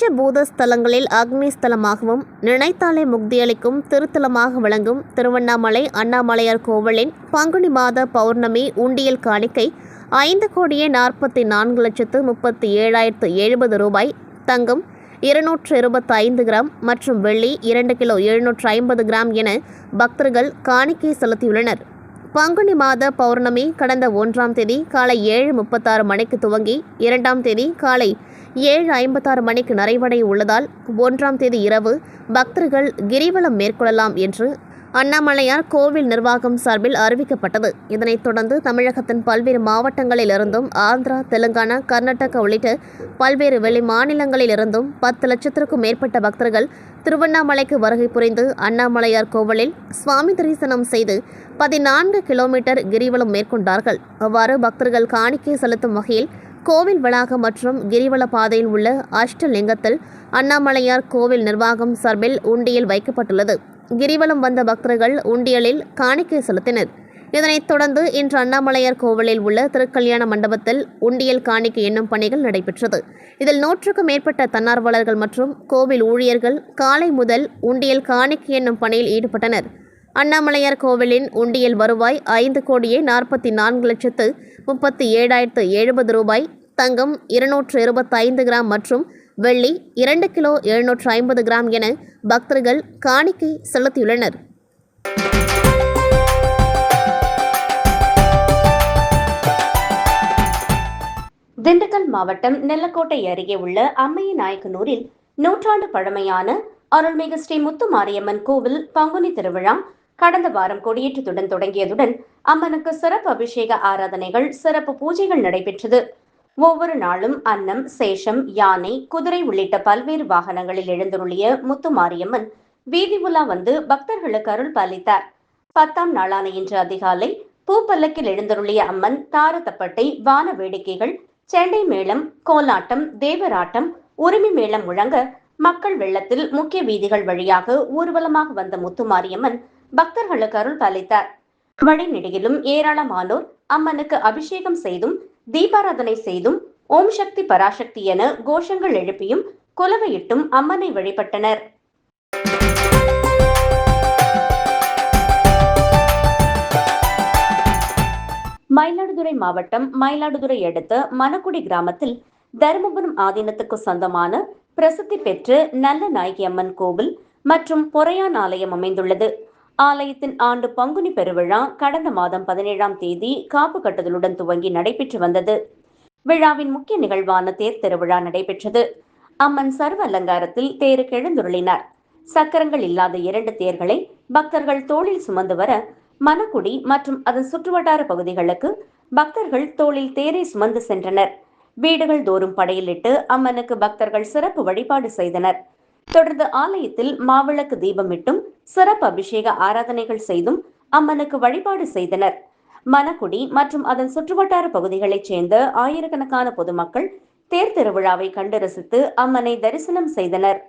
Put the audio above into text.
பஞ்சபூத ஸ்தலங்களில் அக்னி ஸ்தலமாகவும் நினைத்தாலே முக்தியளிக்கும் திருத்தலமாக விளங்கும் திருவண்ணாமலை அண்ணாமலையார் கோவிலின் பங்குனி மாத பௌர்ணமி உண்டியல் காணிக்கை 5,44,37,070 ரூபாய், தங்கம் 225 கிராம் மற்றும் வெள்ளி 2 கிலோ 750 கிராம் என பக்தர்கள் காணிக்கை செலுத்தியுள்ளனர். பங்குனி மாத பௌர்ணமி கடந்த 1ஆம் தேதி காலை 7:36 மணிக்கு துவங்கி 2ஆம் தேதி காலை 7:56 மணிக்கு நிறைவடைய உள்ளதால் 1ஆம் தேதி இரவு பக்தர்கள் கிரிவலம் மேற்கொள்ளலாம் என்று அண்ணாமலையார் கோவில் நிர்வாகம் சார்பில் அறிவிக்கப்பட்டது. இதனைத் தொடர்ந்து தமிழகத்தின் பல்வேறு மாவட்டங்களிலிருந்தும் ஆந்திரா, தெலுங்கானா, கர்நாடகா உள்ளிட்ட பல்வேறு வெளி மாநிலங்களிலிருந்தும் 10 லட்சத்திற்கும் மேற்பட்ட பக்தர்கள் திருவண்ணாமலைக்கு வருகை புரிந்து அண்ணாமலையார் கோவிலில் சுவாமி தரிசனம் செய்து 14 கிலோமீட்டர் கிரிவலம் மேற்கொண்டார்கள். அவ்வாறு பக்தர்கள் காணிக்கை செலுத்தும் வகையில் கோவில் வளாகம் மற்றும் கிரிவல பாதையில் உள்ள அஷ்டலிங்கத்தில் அண்ணாமலையார் கோவில் நிர்வாகம் சார்பில் உண்டியல் வைக்கப்பட்டுள்ளது. கிரிவலம் வந்த பக்தர்கள் உண்டியலில் காணிக்கை செலுத்தினர். இதனைத் தொடர்ந்து இன்று அண்ணாமலையார் கோவிலில் உள்ள திருக்கல்யாண மண்டபத்தில் உண்டியல் காணிக்கை எண்ணும் பணிகள் நடைபெற்றது. இதில் 100க்கும் மேற்பட்ட தன்னார்வலர்கள் மற்றும் கோவில் ஊழியர்கள் காலை முதல் உண்டியல் காணிக்கை எண்ணும் பணியில் ஈடுபட்டனர். அண்ணாமலையார் கோவிலின் உண்டியல் வருவாய் 5,44,37,070 ரூபாய், தங்கம் 225 கிராம் மற்றும் வெள்ளி 2 கிலோ 750 கிராம் என பக்தர்கள் காணிக்கை செலுத்தியுள்ளனர். திண்டுக்கல் மாவட்டம் நெல்லக்கோட்டை அருகே உள்ள அம்மையநாயக்கனூரில் நூற்றாண்டு பழமையான அருள்மிகு ஸ்ரீ முத்துமாரியம்மன் கோவில் பங்குனி திருவிழா கடந்த வாரம் கொடியேற்றத்துடன் தொடங்கியதுடன் அம்மனுக்கு சிறப்பு அபிஷேக ஆராதனைகள், சிறப்பு பூஜைகள் நடைபெற்றது. ஒவ்வொரு நாளும் அன்னம், சேஷம், யானை, குதிரை உள்ளிட்ட பல்வேறு வாகனங்களில் எழுந்தருளிய முத்துமாரியம்மன் வீதி உலா வந்து பக்தர்களுக்கு அருள் பாலித்தார். 10ஆம் நாளான இன்று அதிகாலை பூப்பல்லக்கில் எழுந்தருளிய அம்மன் தாரதப்பட்டை, வான வேடிக்கைகள், செண்டை மேளம், கோலாட்டம், தேவராட்டம், உரிமை மேளம் முழங்க மக்கள் வெள்ளத்தில் முக்கிய வீதிகள் வழியாக ஊர்வலமாக வந்த முத்துமாரியம்மன் பக்தர்களுக்கு அருள் பாலித்தார். வழிநெடுகிலும் ஏராளமானோர் அம்மனுக்கு அபிஷேகம் செய்தும் தீபாராதனை செய்தும் ஓம் சக்தி பராசக்தி என கோஷங்கள் எழுப்பியும் குலவையிட்டும் அம்மனை வழிபட்டனர். மயிலாடுதுறை மாவட்டம் மயிலாடுதுறை அடுத்த மணக்குடி கிராமத்தில் தருமபுரம் ஆதீனத்துக்கு சொந்தமான பிரசித்தி பெற்ற நல்ல நாயகி அம்மன் கோவில் மற்றும் பொறையான் ஆலயம் அமைந்துள்ளது. ஆலயத்தின் ஆண்டு பங்குனி பெருவிழா கடந்த மாதம் 17ஆம் தேதி காப்பு கட்டுதலுடன் துவங்கி நடைபெற்று வந்தது. விழாவின் முக்கிய நிகழ்வான தேர் திருவிழா நடைபெற்றது. அம்மன் சர்வ அலங்காரத்தில் தேருக்கு எழுந்துருளினார். சக்கரங்கள் இல்லாத 2 தேர்களை பக்தர்கள் தோளில் சுமந்து வர மணக்குடி மற்றும் அதன் சுற்றுவட்டார பகுதிகளுக்கு பக்தர்கள் தோளில் தேரை சுமந்து சென்றனர். வீடுகள் தோறும் படையிலிட்டு அம்மனுக்கு பக்தர்கள் சிறப்பு வழிபாடு செய்தனர். தொடர்ந்து ஆலயத்தில் மாவிளக்கு தீபமிட்டும் சிறப்பு அபிஷேக ஆராதனைகள் செய்தும் அம்மனுக்கு வழிபாடு செய்தனர். மணக்குடி மற்றும் அதன் சுற்றுவட்டார பகுதிகளைச் சேர்ந்த ஆயிரக்கணக்கான பொதுமக்கள் தேர் திருவிழாவை கண்டு ரசித்து அம்மனை தரிசனம் செய்தனர்.